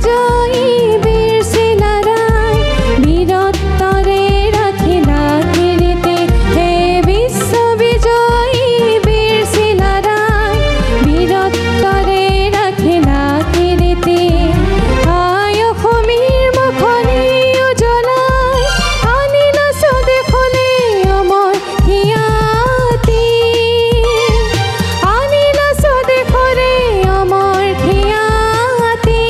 বিজয়ী বীৰ শিলাৰায় বীৰত্বৰে ৰাখিলা কীৰ্তি হে বিশ্ব বিজয়ী বীৰ শিলাৰায় বীৰত্বৰে ৰাখিলা কীৰ্তি আয় অসমীৰ মুখনি উজ্বলাই আনিলা স্বদেশলে অমৰ খিয়াতি আনিলা স্বদেশলে অমৰ খিয়াতি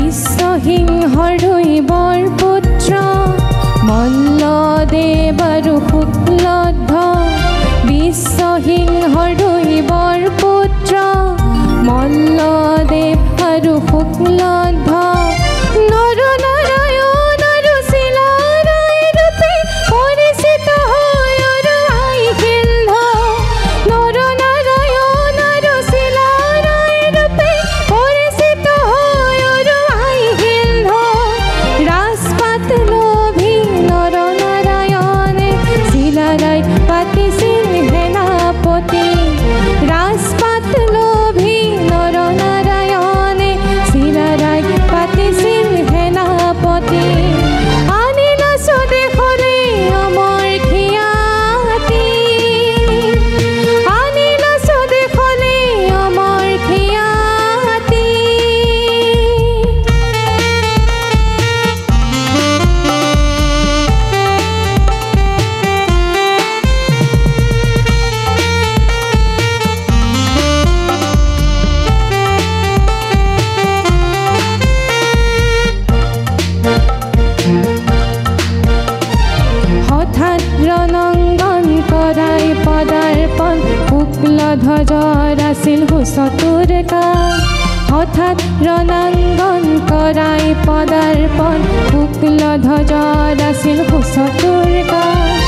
বিশ্বসিংহৰ দৈবৰ পুত্ৰ মল্লদেৱ আৰু শুক্লধ্বজ বিশ্বসিংহৰ দৈবৰ পুত্ৰ মল্লদেৱ আৰু শুক্লধ্বজ নৰনাৰায়ণ আৰু চিলাৰায় ৰূপে পৰিচিত হৈ আৰু আহিল নৰনাৰায়ণ আৰু চিলাৰায় ৰূপে পৰিচিত হৈ আৰু আহিল ৰাজপাট লোভী নৰনাৰায়ণে চিলাৰায় পাতিছিল সেনাপতি ৰাজপাট লোভী নৰনাৰায়ণে চিলাৰায় পাতিছিল সেনাপতি আনিলা স্বদেশলে অমৰ খিয়াতি আনিলা স্বদেশলে অমৰ খিয়াতি হঠাৎ ৰণাংগন কৰাই পদাৰ্পণ শুক্লধ্বজৰ আছিল সুচতুৰ কাম হঠাৎ ৰণাংগন কৰাই পদাৰ্পণ শুক্লধ্বজৰ আছিল সুচতুৰ কাম